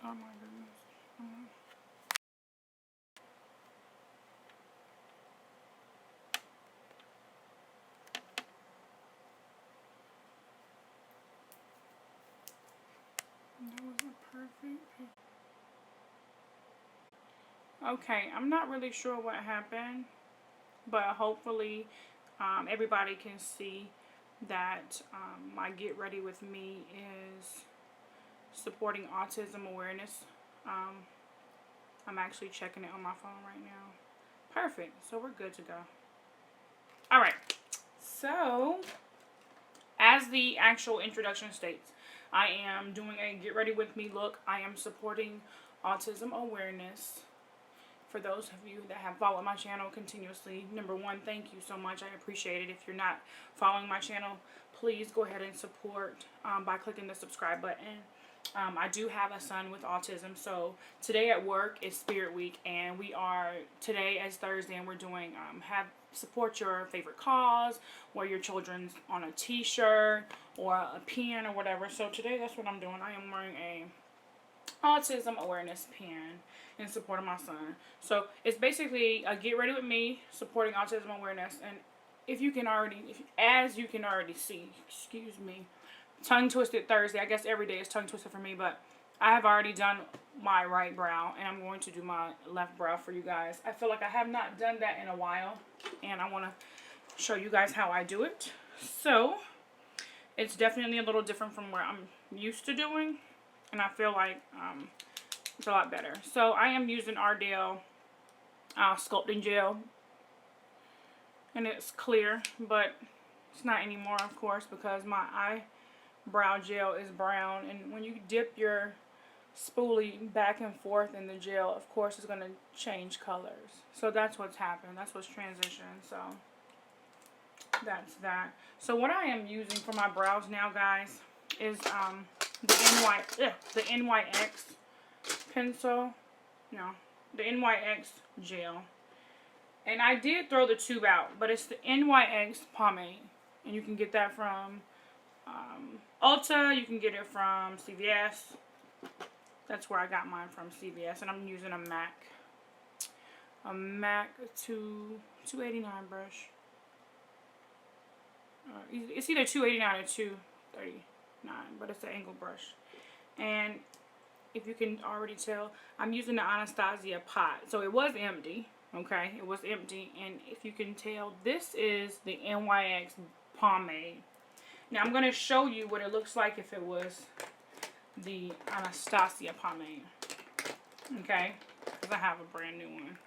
Oh my goodness. That was a perfect. Okay, I'm not really sure what happened, but hopefully everybody can see that my Get Ready With Me is supporting autism awareness. I'm actually checking it on my phone right now. Perfect. So we're good to go. All right. So, as the actual introduction states, I am doing a Get Ready With Me look. I am supporting autism awareness. For those of you that have followed my channel continuously, number one, thank you so much. I appreciate it. If you're not following my channel, please go ahead and support by clicking the subscribe button. I do have a son with autism, so today at work is Spirit Week, and we are, today as Thursday, and we're doing support your favorite cause, wear your children's on a t-shirt or a pin or whatever. So today that's what I'm doing. I am wearing a autism awareness pin in support of my son. So it's basically a Get Ready With Me supporting autism awareness. And if you can already, as you can already see, excuse me, tongue twisted Thursday. I guess every day is tongue twisted for me, but I have already done my right brow, and I'm going to do my left brow for you guys. I feel like I have not done that in a while, and I want to show you guys how I do it. So it's definitely a little different from where I'm used to doing, and I feel like it's a lot better. So I am using Ardell sculpting gel, and it's clear, but it's not anymore, of course, because my eyebrow gel is brown, and when you dip your spoolie back and forth in the gel, of course it's going to change colors. So that's what's happened. That's what's transitioned. So that's that. So what I am using for my brows now, guys, is the NYX pencil. No, the NYX gel. And I did throw the tube out, but it's the NYX pomade. And you can get that from Ulta. You can get it from CVS. That's where I got mine from, CVS. And I'm using a MAC 289 brush. It's either 289 or 239, but it's an angle brush. And if you can already tell, I'm using the Anastasia pot. So it was empty, okay? It was empty. And if you can tell, this is the NYX pomade. Now I'm going to show you what it looks like if it was the Anastasia pomade. Okay? Because I have a brand new one.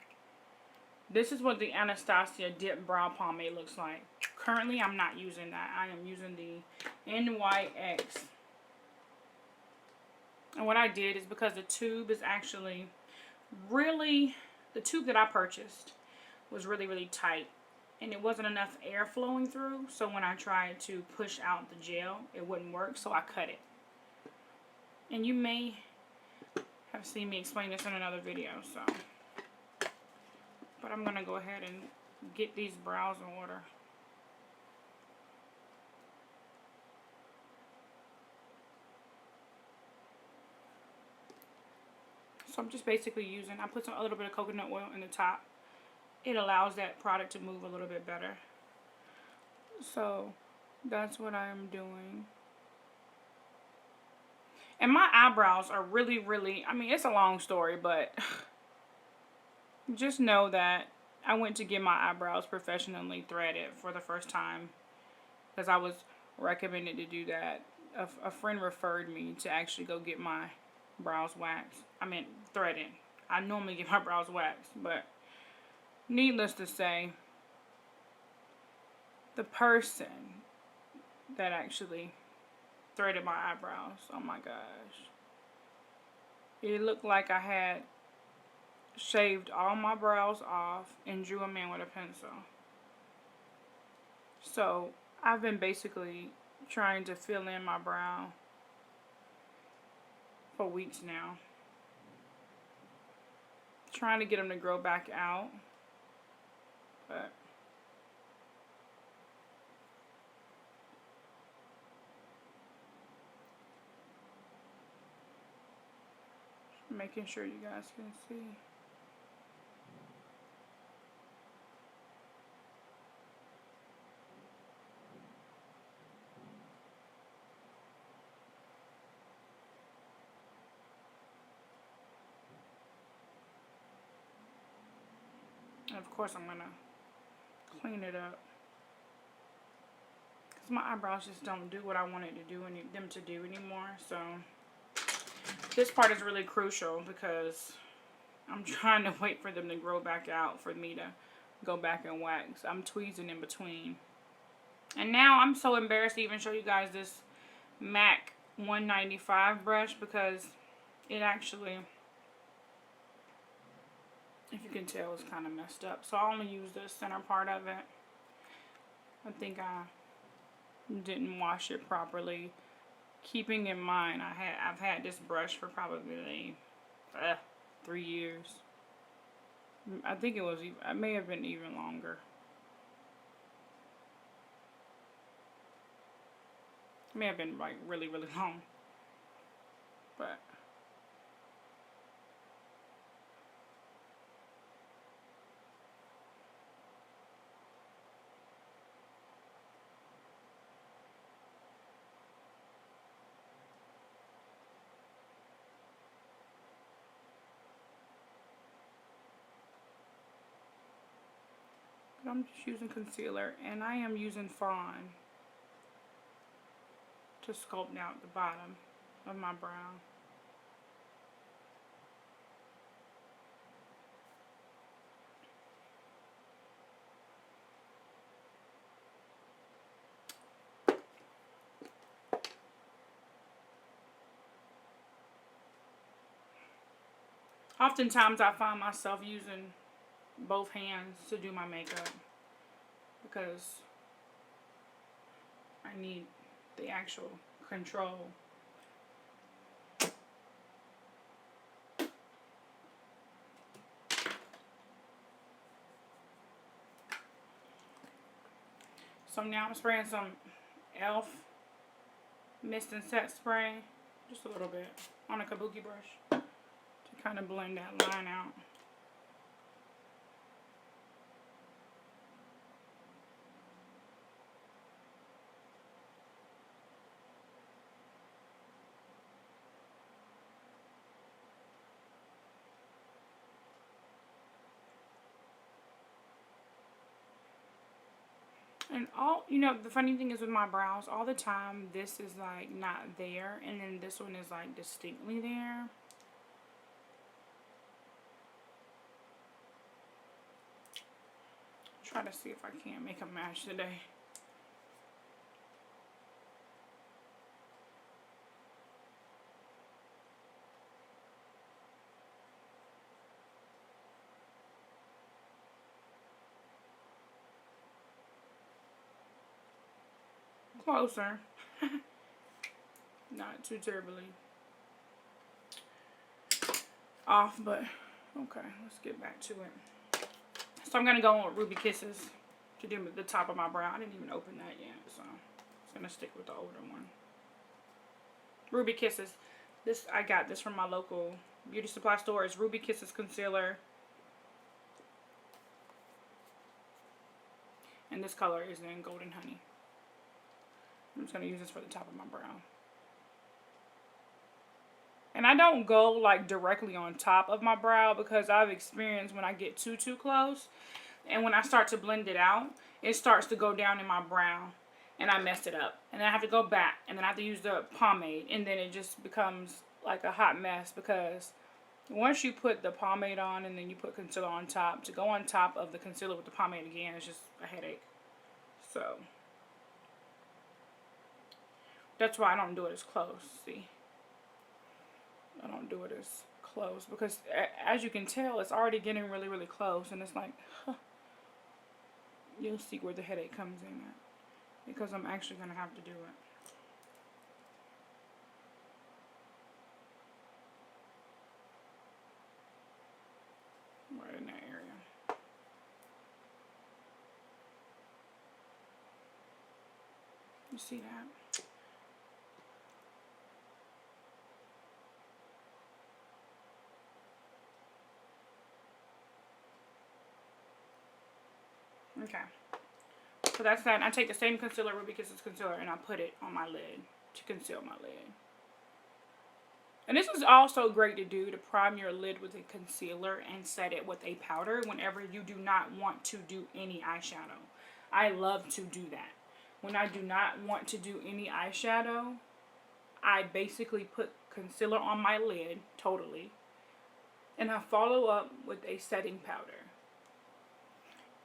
This is what the Anastasia Dip Brow Pomade looks like. Currently, I'm not using that. I am using the NYX. And what I did is because the tube is actually really, the tube that I purchased was really, really tight. And it wasn't enough air flowing through. So when I tried to push out the gel, it wouldn't work. So I cut it. And you may have seen me explain this in another video. So, but I'm going to go ahead and get these brows in order. So I'm just basically using, I put a little bit of coconut oil in the top. It allows that product to move a little bit better. So that's what I'm doing. And my eyebrows are really, really, I mean, it's a long story, but just know that I went to get my eyebrows professionally threaded for the first time because I was recommended to do that. A friend referred me to actually go get my brows waxed. I mean, threaded. I normally get my brows waxed, but needless to say, the person that actually threaded my eyebrows, oh my gosh, it looked like I had shaved all my brows off and drew them in with a pencil. So I've been basically trying to fill in my brow for weeks now, trying to get them to grow back out, but making sure you guys can see. And of course, I'm gonna clean it up because my eyebrows just don't do what I wanted to do them to do anymore. So this part is really crucial because I'm trying to wait for them to grow back out for me to go back and wax. I'm tweezing in between. And now I'm so embarrassed to even show you guys this MAC 195 brush because it actually, if you can tell, it's kind of messed up. So I only use the center part of it. I think I didn't wash it properly. Keeping in mind, I've had this brush for probably 3 years. I think it may have been even longer. It may have been like really, really long. But I'm just using concealer, and I am using Fawn to sculpt out the bottom of my brow. Oftentimes I find myself using both hands to do my makeup because I need the actual control. So now I'm spraying some e.l.f. mist and set spray, just a little bit, on a kabuki brush to kind of blend that line out. And the funny thing is with my brows, all the time, this is like not there, and then this one is like distinctly there. Try to see if I can't make a match today. Closer. Not too terribly off, but okay, let's get back to it. So I'm gonna go on with Ruby Kisses to do the top of my brow. I didn't even open that yet, so I'm gonna stick with the older one. Ruby Kisses. I got this from my local beauty supply store. It's Ruby Kisses concealer, and this color is in Golden Honey. I'm just gonna use this for the top of my brow. And I don't go like directly on top of my brow because I've experienced when I get too close and when I start to blend it out, it starts to go down in my brow and I mess it up. And then I have to go back and then I have to use the pomade, and then it just becomes like a hot mess because once you put the pomade on and then you put concealer on top, to go on top of the concealer with the pomade again is just a headache. So that's why I don't do it as close, see? I don't do it as close because as you can tell, it's already getting really, really close, and it's like, huh, you'll see where the headache comes in at because I'm actually going to have to do it. Right in that area. You see that? Okay. So that's that. And I take the same concealer, Ruby Kisses concealer, and I put it on my lid to conceal my lid. And this is also great to do, to prime your lid with a concealer and set it with a powder whenever you do not want to do any eyeshadow. I love to do that. When I do not want to do any eyeshadow, I basically put concealer on my lid, totally, and I follow up with a setting powder.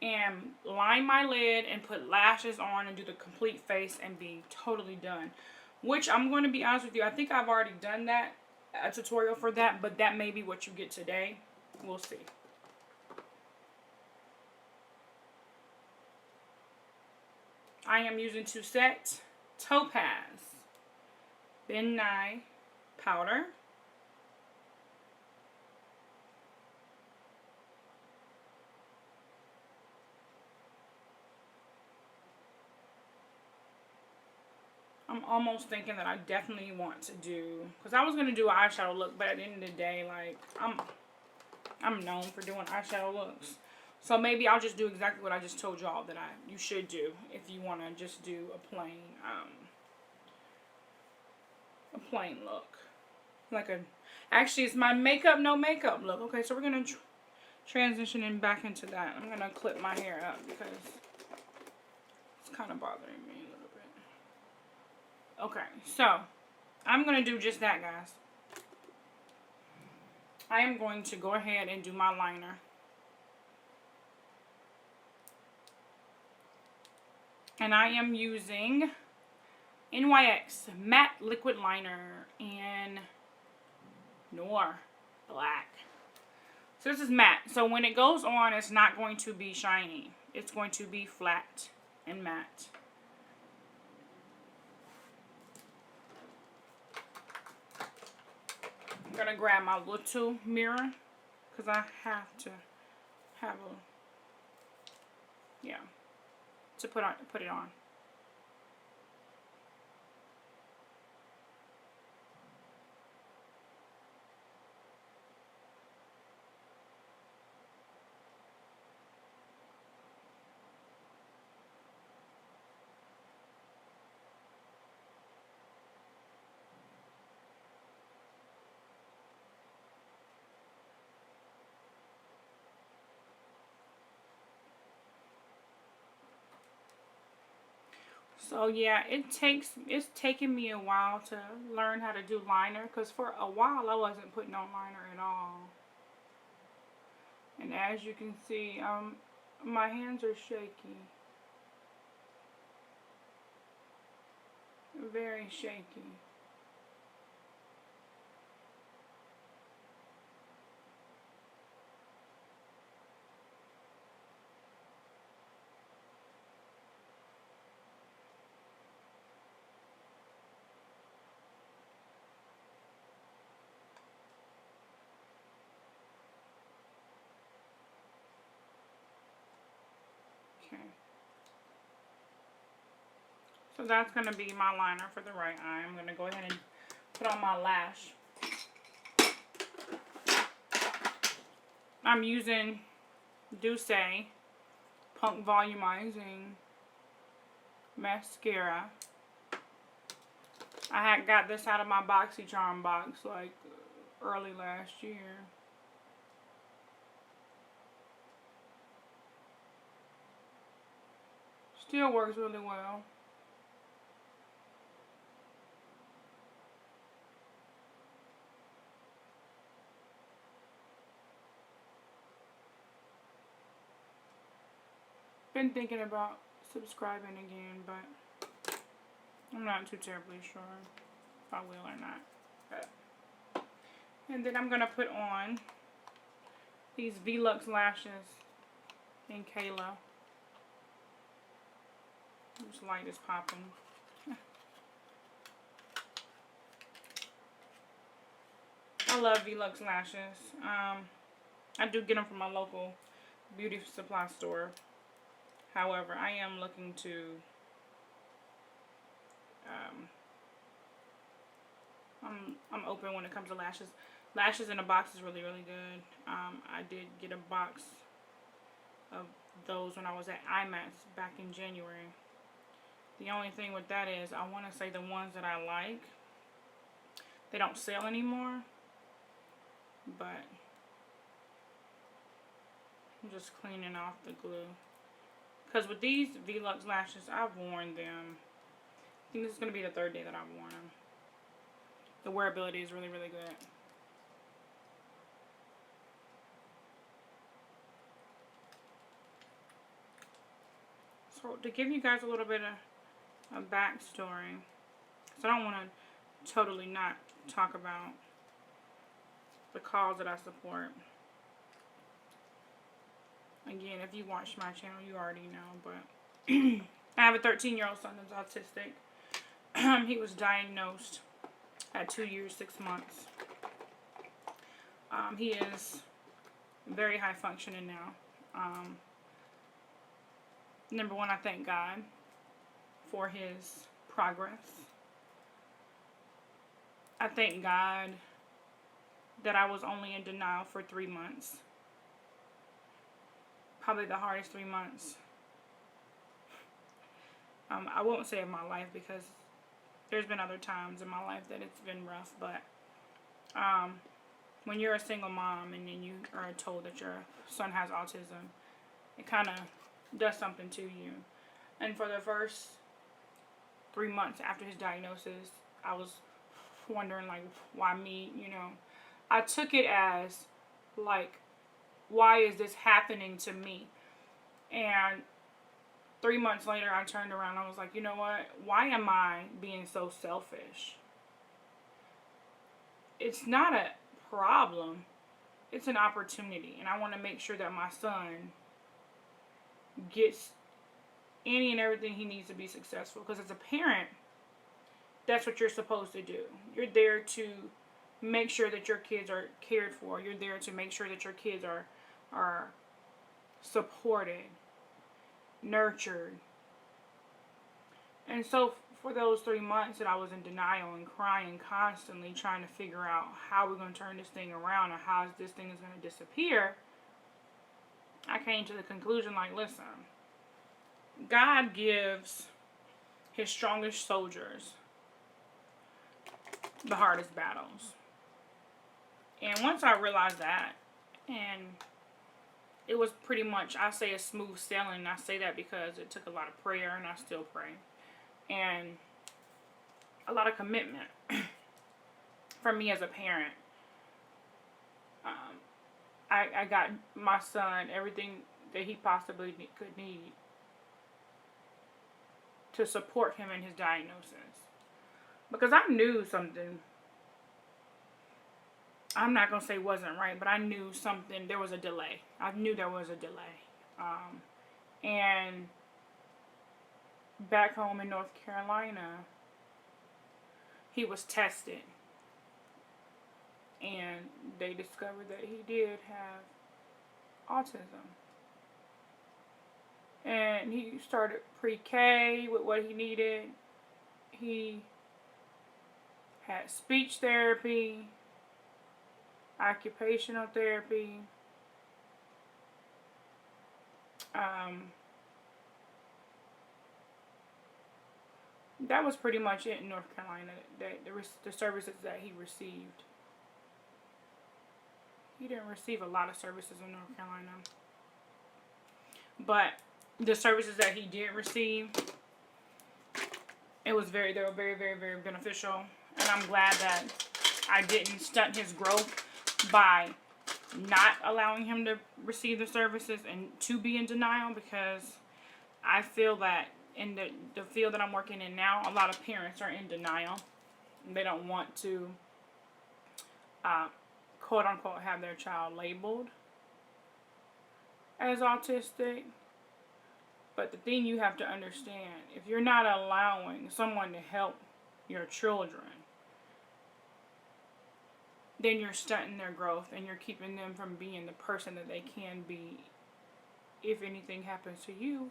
And line my lid and put lashes on and do the complete face and be totally done. Which, I'm going to be honest with you, I think I've already done that, a tutorial for that, but that may be what you get today. We'll see. I am using to set Topaz Ben Nye powder. I'm almost thinking that I definitely want to do, because I was going to do an eyeshadow look, but at the end of the day, like, I'm known for doing eyeshadow looks. So maybe I'll just do exactly what I just told y'all that you should do if you want to just do a plain look. Actually, it's my makeup, no makeup look. Okay, so we're going to transition in back into that. I'm going to clip my hair up because it's kind of bothering me a little bit. Okay, so I'm going to do just that, guys. I am going to go ahead and do my liner. And I am using NYX Matte Liquid Liner in Noir Black. So this is matte. So when it goes on, it's not going to be shiny. It's going to be flat and matte. I'm going to grab my little mirror because I have to have to put it on. So yeah, it's taken me a while to learn how to do liner, because for a while I wasn't putting on liner at all. And as you can see, my hands are shaky. Very shaky. Okay. So that's going to be my liner for the right eye. I'm going to go ahead and put on my lash. I'm using Douce Punk Volumizing Mascara. I had got this out of my BoxyCharm box like early last year. Still works really well. Been thinking about subscribing again, but I'm not too terribly sure if I will or not. But. And then I'm going to put on these Velux lashes in Kayla. This light is popping. I love Velux lashes. I do get them from my local beauty supply store. However, I am looking to I'm open when it comes to lashes. Lashes in a box is really, really good. I did get a box of those when I was at IMAX back in January. The only thing with that is I want to say the ones that I like, they don't sell anymore. But I'm just cleaning off the glue. Because with these Velux lashes, I've worn them. I think this is going to be the third day that I've worn them. The wearability is really, really good. So to give you guys a little bit of a backstory, so I don't want to totally not talk about the cause that I support. Again, if you watch my channel, you already know, but I have a 13-year-old son that's autistic. He was diagnosed at 2 years, 6 months. He is very high functioning now. Number one, I thank God for his progress. I thank God that I was only in denial for 3 months. Probably the hardest 3 months. I won't say of my life because there's been other times in my life that it's been rough, but when you're a single mom and then you are told that your son has autism, it kind of does something to you. And for the first 3 months after his diagnosis, I was wondering, like, why me, you know. I took it as, like, why is this happening to me? And 3 months later, I turned around and I was like, you know what? Why am I being so selfish? It's not a problem. It's an opportunity. And I want to make sure that my son gets any and everything he needs to be successful. Because as a parent, that's what you're supposed to do. You're there to make sure that your kids are cared for. You're there to make sure that your kids are supported, nurtured. And so for those 3 months that I was in denial and crying constantly, trying to figure out how we're going to turn this thing around or how this thing is going to disappear, I came to the conclusion, like, listen, God gives his strongest soldiers the hardest battles. And once I realized that, and it was pretty much, I say, a smooth sailing. I say that because it took a lot of prayer, and I still pray. And a lot of commitment from me as a parent. I got my son everything that he possibly could need to support him in his diagnosis. Because I knew something, I'm not going to say wasn't right, but I knew something, there was a delay. I knew there was a delay. And back home in North Carolina, he was tested. And they discovered that he did have autism. And he started pre-K with what he needed. He had speech therapy, occupational therapy. That was pretty much it in North Carolina, the services that he received. He didn't receive a lot of services in North Carolina. But the services that he did receive, they were very, very, very beneficial. And I'm glad that I didn't stunt his growth by not allowing him to receive the services and to be in denial, because I feel that in the field that I'm working in now, a lot of parents are in denial. They don't want to quote unquote have their child labeled as autistic. But the thing you have to understand, if you're not allowing someone to help your children, then you're stunting their growth and you're keeping them from being the person that they can be if anything happens to you.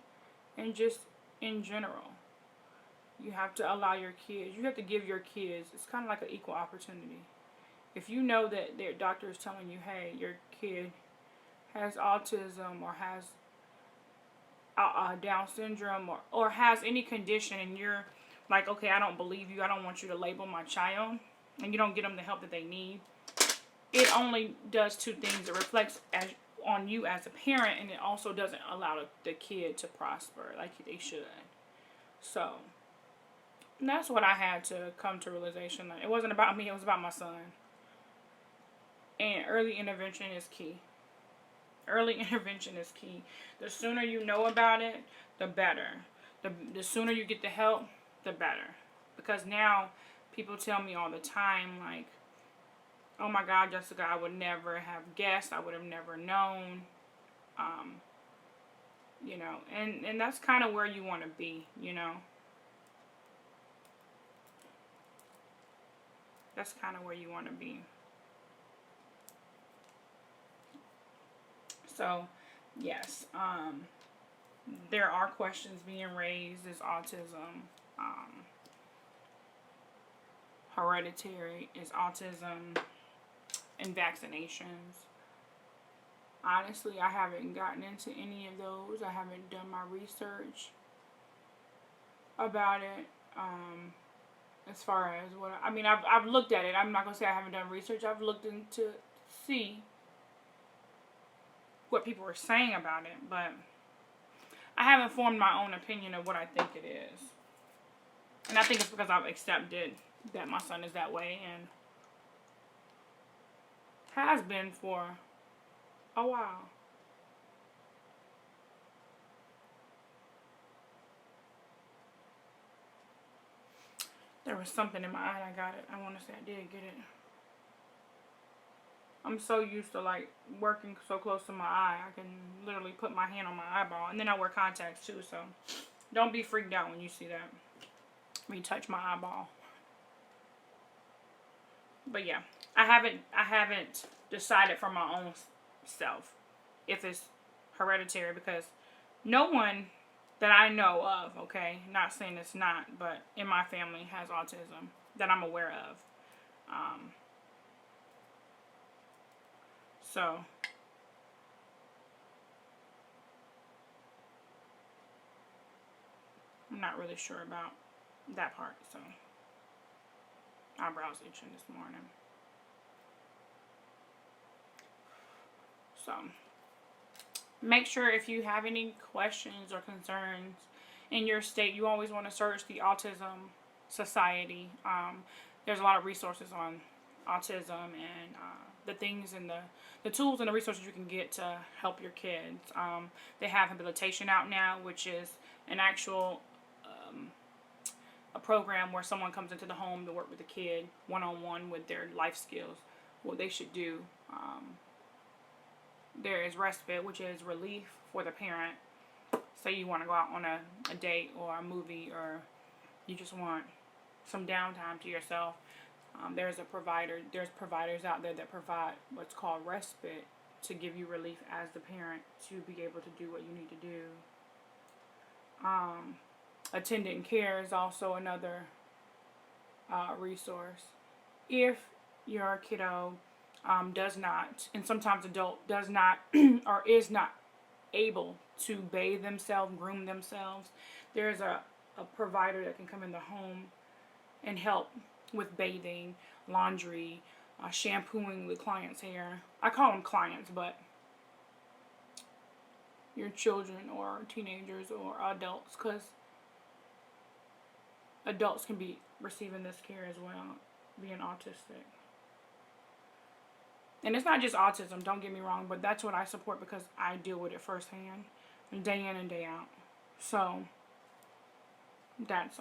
And just in general, you have to allow your kids, you have to give your kids, it's kind of like an equal opportunity. If you know that their doctor is telling you, hey, your kid has autism or has Down syndrome or has any condition, and you're like, okay, I don't believe you, I don't want you to label my child, and you don't get them the help that they need, it only does two things. It reflects on you as a parent, and it also doesn't allow the kid to prosper like they should. So that's what I had to come to realization. It wasn't about me, it was about my son. And early intervention is key. Early intervention is key. The sooner you know about it, the better. The sooner you get the help, the better. Because now people tell me all the time, like, oh my God, Jessica, I would never have guessed. I would have never known. You know, and that's kind of where you want to be, you know. That's kind of where you want to be. So, yes, there are questions being raised. Is autism hereditary? Is autism in vaccinations? Honestly, I haven't gotten into any of those. I haven't done my research about it. As far as what I mean, I've looked at it. I'm not gonna say I haven't done research. I've looked into see what people were saying about it, but I haven't formed my own opinion of what I think it is. And I think it's because I've accepted that my son is that way and has been for a while. There was something in my eye and I got it. I want to say I did get it. I'm so used to like working so close to my eye. I can literally put my hand on my eyeball. And then I wear contacts too, so don't be freaked out when you see that. When you touch my eyeball. But yeah, I haven't decided for my own self if it's hereditary, because no one that I know of, okay, not saying it's not, but in my family has autism that I'm aware of. So I'm not really sure about that part. So eyebrows itching this morning. So make sure if you have any questions or concerns in your state, you always want to search the Autism Society. There's a lot of resources on autism and the things and the tools and the resources you can get to help your kids. They have habilitation out now, which is an actual a program where someone comes into the home to work with the kid one-on-one with their life skills, what they should do. There is respite, which is relief for the parent. Say you want to go out on a date or a movie, or you just want some downtime to yourself. There's providers out there that provide what's called respite to give you relief as the parent to be able to do what you need to do. Attendant care is also another resource. If your kiddo does not, and sometimes adult does not or is not able to bathe themselves, groom themselves, there's a provider that can come in the home and help with bathing, laundry, shampooing the client's hair. I call them clients, but your children or teenagers or adults, because adults can be receiving this care as well, being autistic. And it's not just autism, don't get me wrong, but that's what I support because I deal with it firsthand, day in and day out. So that's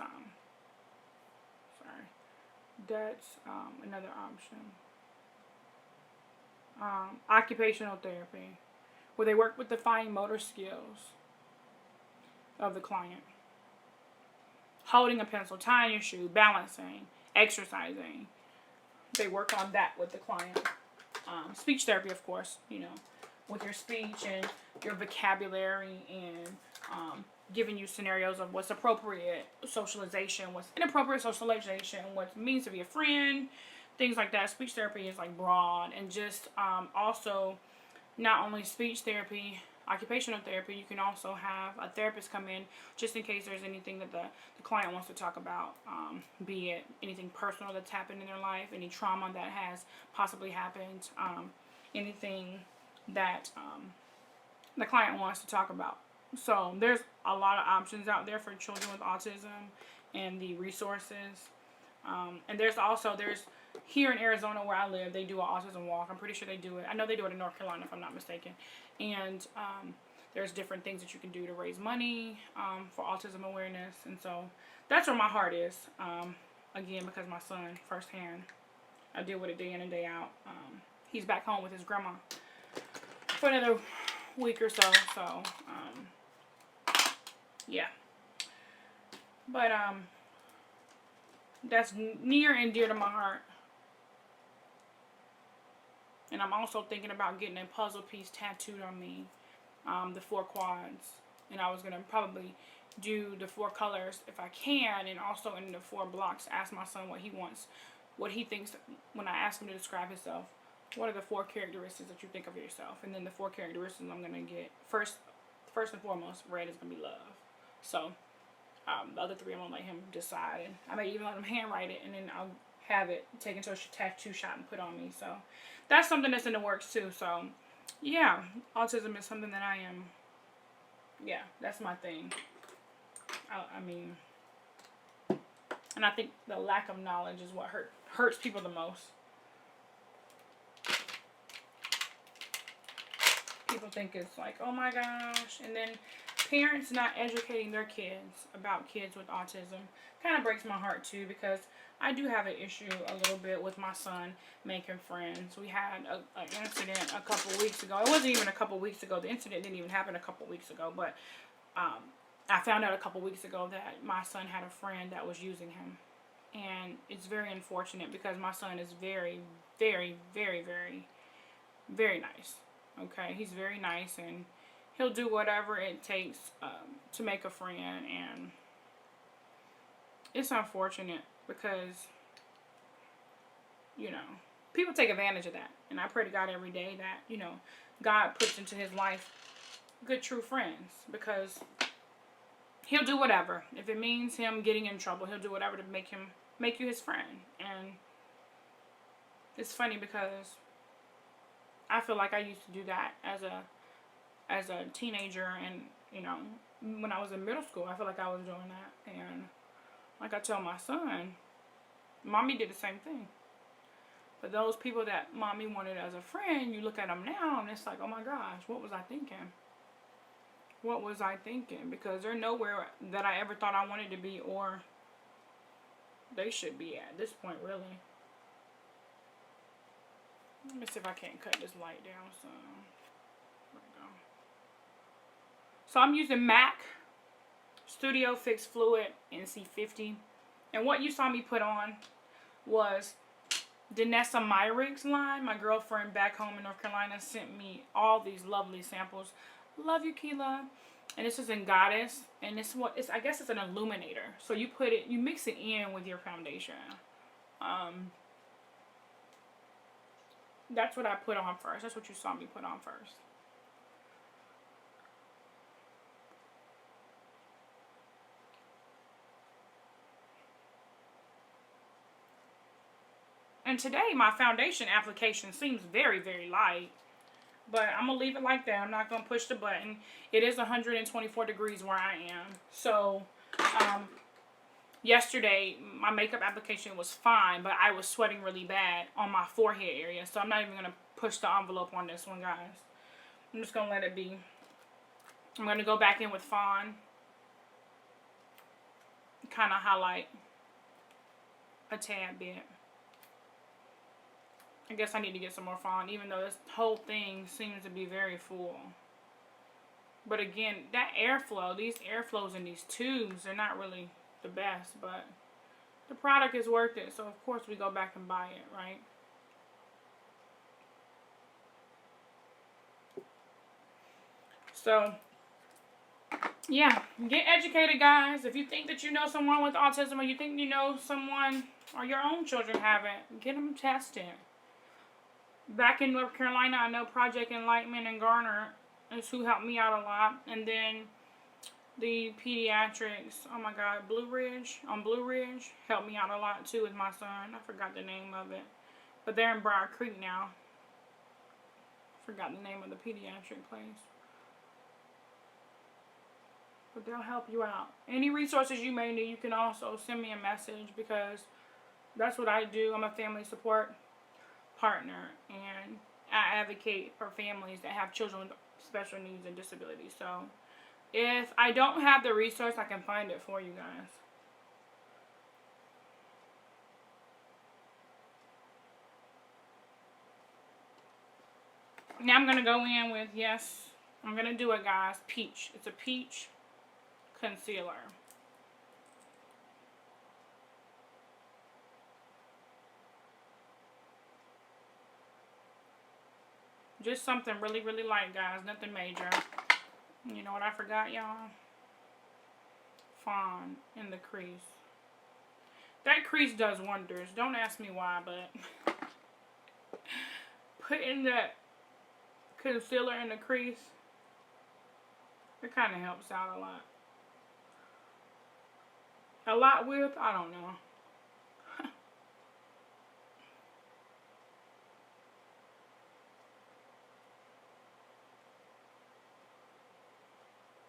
another option. Occupational therapy, where they work with the fine motor skills of the client. Holding a pencil, tying your shoe, balancing, exercising. They work on that with the client. Speech therapy, of course, with your speech and your vocabulary and giving you scenarios of what's appropriate socialization, what's inappropriate socialization, what it means to be a friend, things like that. Speech therapy is like broad, and just also not only speech therapy, occupational therapy, you can also have a therapist come in just in case there's anything that the client wants to talk about, be it anything personal that's happened in their life, any trauma that has possibly happened, anything that the client wants to talk about. So there's a lot of options out there for children with autism and the resources. And there's here in Arizona where I live, they do an autism walk. I'm pretty sure they do it. I know they do it in North Carolina if I'm not mistaken. And there's different things that you can do to raise money for autism awareness. And so that's where my heart is. Again, because my son, firsthand, I deal with it day in and day out. He's back home with his grandma for another week or so. So, yeah. But, that's near and dear to my heart. And I'm also thinking about getting a puzzle piece tattooed on me, the 4 quads. And I was going to probably do the 4 colors if I can, and also in the 4 blocks, ask my son what he wants, what he thinks when I ask him to describe himself. What are the 4 characteristics that you think of yourself? And then the 4 characteristics I'm going to get, first and foremost, red is going to be love. So, the other 3 I'm going to let him decide. And I may even let him handwrite it, and then I'll have it taken to a tattoo shop and put on me. So that's something that's in the works too. So yeah, autism is something that I am, yeah, that's my thing. I mean, and I think the lack of knowledge is what hurts people the most. People think it's like, oh my gosh, and then parents not educating their kids about kids with autism kind of breaks my heart too, because I do have an issue a little bit with my son making friends. We had an incident a couple weeks ago. It wasn't even a couple weeks ago. The incident didn't even happen a couple weeks ago, but I found out a couple weeks ago that my son had a friend that was using him. And it's very unfortunate because my son is very, very, very, very, very nice. Okay, he's very nice, and he'll do whatever it takes to make a friend. And it's unfortunate because, you know, people take advantage of that. And I pray to God every day that, you know, God puts into his life good, true friends, because he'll do whatever. If it means him getting in trouble, he'll do whatever to make you his friend. And it's funny because I feel like I used to do that as a teenager, and, you know, when I was in middle school, I feel like I was doing that. And like I tell my son, mommy did the same thing. But those people that mommy wanted as a friend, you look at them now and it's like, oh my gosh, what was I thinking? What was I thinking? Because they're nowhere that I ever thought I wanted to be, or they should be at this point, really. Let me see if I can't cut this light down some. There we go. So I'm using MAC Studio Fix Fluid NC50. And what you saw me put on was Danessa Myricks line. My girlfriend back home in North Carolina sent me all these lovely samples. Love you, Keela. And this is in Goddess. And this what it's, I guess it's an illuminator. So you put it, you mix it in with your foundation. That's what I put on first. That's what you saw me put on first. And today my foundation application seems very, very light. But I'm going to leave it like that. I'm not going to push the button. It is 124 degrees where I am. So, yesterday, my makeup application was fine, but I was sweating really bad on my forehead area. So I'm not even going to push the envelope on this one, guys. I'm just going to let it be. I'm going to go back in with Fawn. Kind of highlight a tad bit. I guess I need to get some more Fawn, even though this whole thing seems to be very full. But again, that airflow, these airflows in these tubes, they're not really the best, but the product is worth it, so of course we go back and buy it, right? So, yeah, get educated, guys. If you think that you know someone with autism, or you think you know someone, or your own children have it, get them tested. Back in North Carolina, I know Project Enlightenment and Garner is who helped me out a lot. And then the pediatrics, oh my God, Blue Ridge helped me out a lot too with my son. I forgot the name of it. But they're in Briar Creek now. Forgot the name of the pediatric place. But they'll help you out. Any resources you may need, you can also send me a message, because that's what I do. I'm a family support partner, and I advocate for families that have children with special needs and disabilities. So if I don't have the resource, I can find it for you guys. Now I'm going to go in with, yes, I'm going to do it, guys, peach. It's a peach concealer. Just something really, really light, guys. Nothing major. You know what I forgot, y'all? Fawn in the crease. That crease does wonders. Don't ask me why, but putting that concealer in the crease, it kind of helps out a lot. A lot with, I don't know.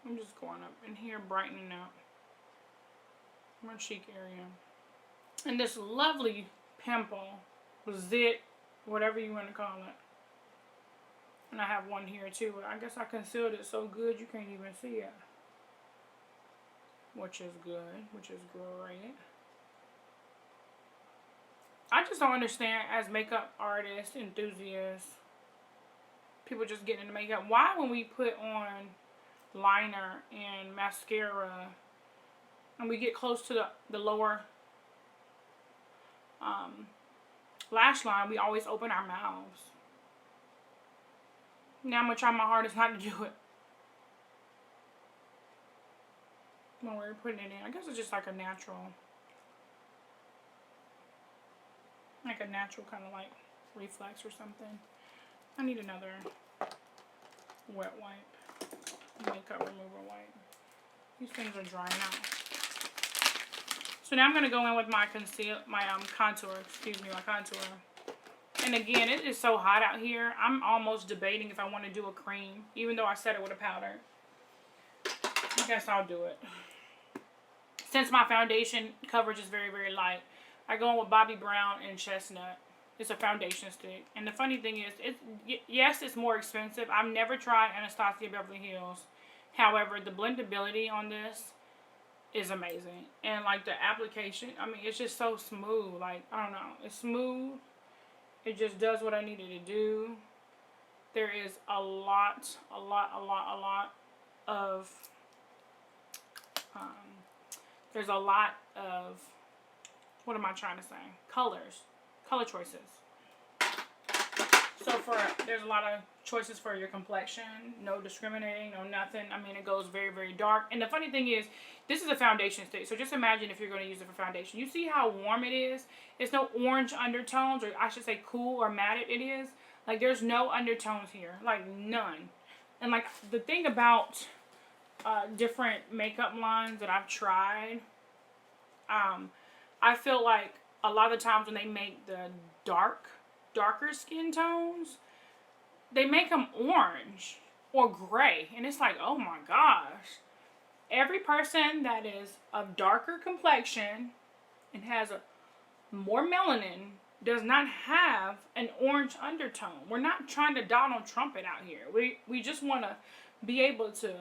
I'm just going up in here, brightening up my cheek area. And this lovely pimple, zit, whatever you want to call it. And I have one here too, but I guess I concealed it so good you can't even see it. Which is good, which is great. I just don't understand, as makeup artists, enthusiasts, people just getting into makeup, why when we put on liner and mascara and we get close to the lower lash line, we always open our mouths. Now I'm going to try my hardest not to do it when we're putting it in. I guess it's just like a natural kind of like reflex or something. I need another wet wipe, makeup remover wipe. These things are drying out. So now I'm going to go in with my contour, my contour. And again, it is so hot out here. I'm almost debating if I want to do a cream, even though I set it with a powder. I guess I'll do it. Since my foundation coverage is very, very light, I go in with Bobbi Brown and Chestnut. It's a foundation stick. And the funny thing is, yes, it's more expensive. I've never tried Anastasia Beverly Hills. However, the blendability on this is amazing. And like the application, I mean, it's just so smooth. Like, I don't know. It's smooth. It just does what I needed to do. There is a lot of, there's a lot of, what am I trying to say? Color choices. So there's a lot of choices for your complexion. No discriminating, no nothing. I mean, it goes very, very dark. And the funny thing is, this is a foundation stick. So just imagine if you're going to use it for foundation. You see how warm it is? It's no orange undertones, or I should say cool or matted it is. Like, there's no undertones here. Like, none. And like, the thing about different makeup lines that I've tried, I feel like a lot of the times when they make the darker skin tones, they make them orange or gray. And it's like, oh my gosh. Every person that is of darker complexion and has a more melanin does not have an orange undertone. We're not trying to Donald Trump it out here. We just want to be able to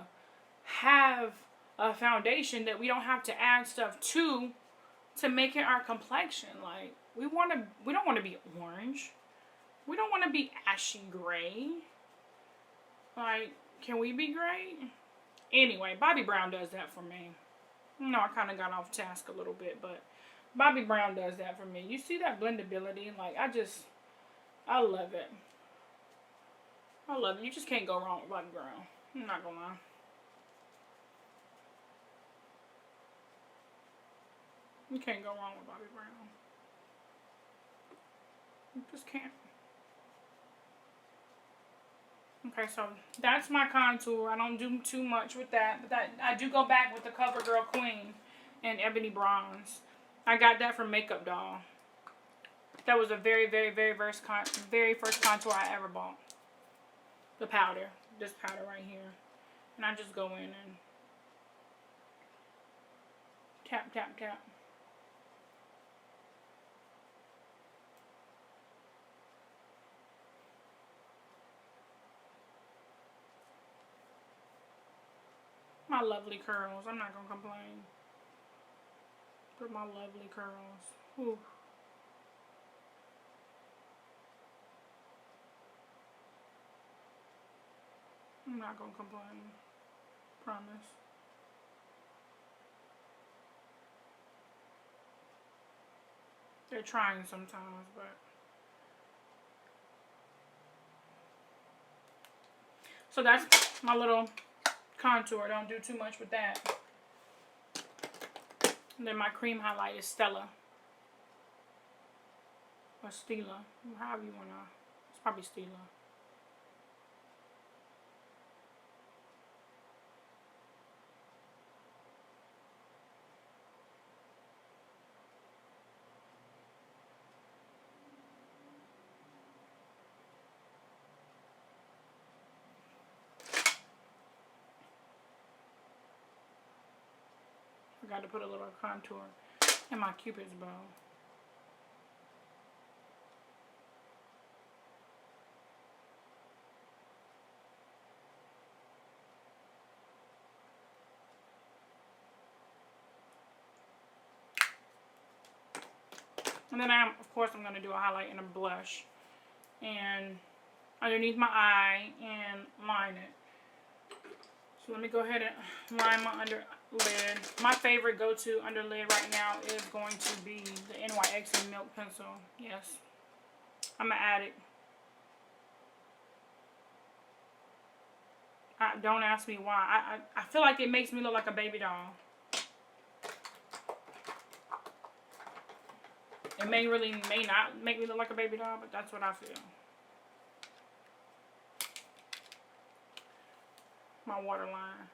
have a foundation that we don't have to add stuff to make it our complexion. Like, we don't want to be orange. We don't want to be ashy gray. Like, can we be gray? Anyway, Bobbi Brown does that for me. No, I kind of got off task a little bit, but Bobbi Brown does that for me. You see that blendability? Like, I love it. I love it. You just can't go wrong with Bobbi Brown. I'm not gonna lie. You can't go wrong with Bobbi Brown. You just can't. Okay, so that's my contour. I don't do too much with that, but that I do go back with the CoverGirl Queen in Ebony Bronze. I got that from Makeup Doll. That was a very first contour I ever bought. The powder, this powder right here, and I just go in and tap, tap, tap. My lovely curls. I'm not gonna complain. For my lovely curls. Ooh. I'm not gonna complain. Promise. They're trying sometimes, but. So that's my little contour. Don't do too much with that. And then my cream highlight is Stella. Or Stila. However you wanna. It's probably Stila. Forgot to put a little contour in my Cupid's bow. And then of course I'm going to do a highlight and a blush. And underneath my eye and line it. So let me go ahead and line my underlid. My favorite go-to underlid right now is going to be the NYX Milk Pencil. Yes. I'm an addict. Don't ask me why. I feel like it makes me look like a baby doll. It may not make me look like a baby doll, but that's what I feel. My waterline.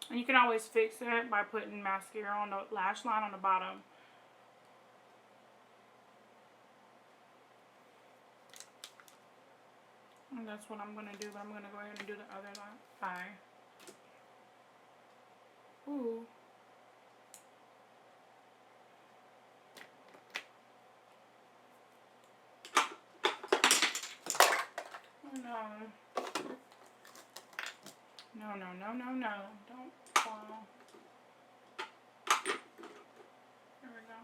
And you can always fix it by putting mascara on the lash line on the bottom. And that's what I'm going to do, but I'm going to go ahead and do the other eye. Ooh. No. No. Don't fall. There we go.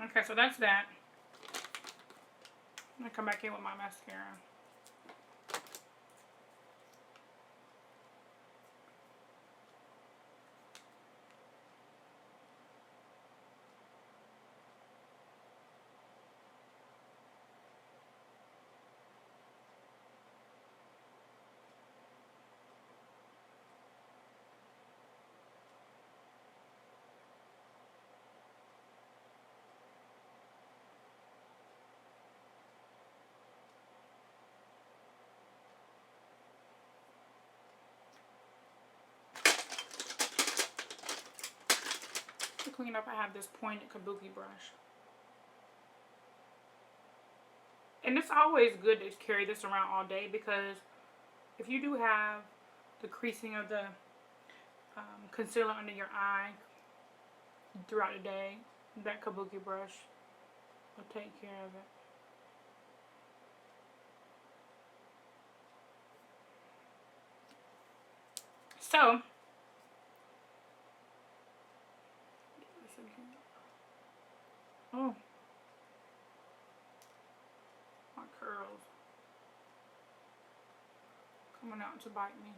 Okay, so that's that. I'm going to come back in with my mascara. To clean up, I have this pointed kabuki brush. And it's always good to carry this around all day, because if you do have the creasing of the concealer under your eye throughout the day, that kabuki brush will take care of it. So, oh, my curls coming out to bite me.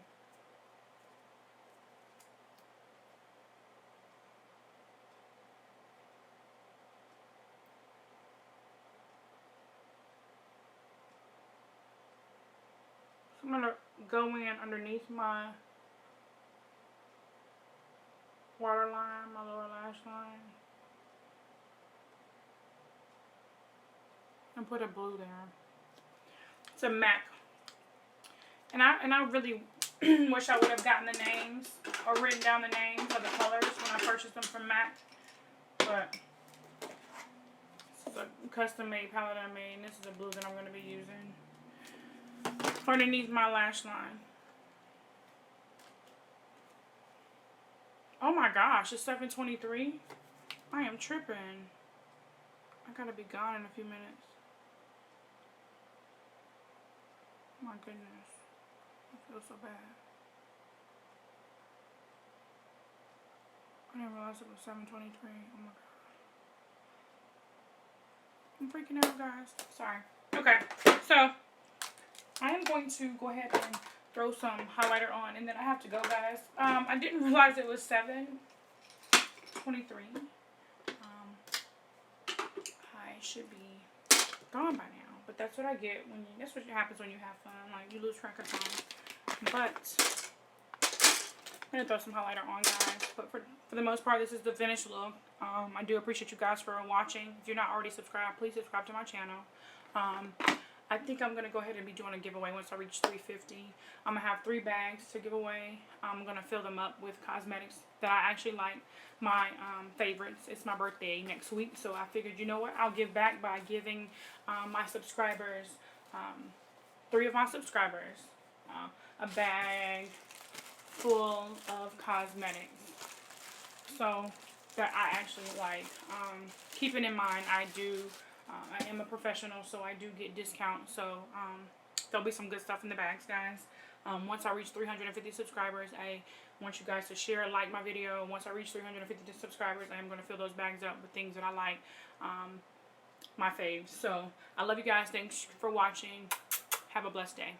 So I'm gonna go in underneath my waterline, my lower lash line, and put a blue there. It's a MAC, and I really wish I would have gotten the names or written down the names of the colors when I purchased them from MAC, but this is a custom-made palette I made, and this is the blue that I'm going to be using underneath my lash line. Oh my gosh, it's 7:23. I am tripping. I gotta be gone in a few minutes. My goodness. I feel so bad. I didn't realize it was 7:23. Oh my god. I'm freaking out, guys. Sorry. Okay, so I am going to go ahead and throw some highlighter on, and then I have to go, guys. I didn't realize it was 7:23. I should be gone by now, but that's what I get when you, that's what happens when you have fun. Like, you lose track of time. But I'm gonna throw some highlighter on, guys. But for the most part, this is the finished look. I do appreciate you guys for watching. If you're not already subscribed, please subscribe to my channel. I think I'm going to go ahead and be doing a giveaway once I reach 350. I'm going to have 3 bags to give away. I'm going to fill them up with cosmetics that I actually like. My favorites. It's my birthday next week, so I figured, you know what, I'll give back by giving my subscribers, 3 of my subscribers, a bag full of cosmetics. So, that I actually like. Keeping in mind, I am a professional, so I do get discounts. So, there'll be some good stuff in the bags, guys. Once I reach 350 subscribers, I want you guys to share and like my video. Once I reach 350 subscribers, I am going to fill those bags up with things that I like, my faves. So, I love you guys. Thanks for watching. Have a blessed day.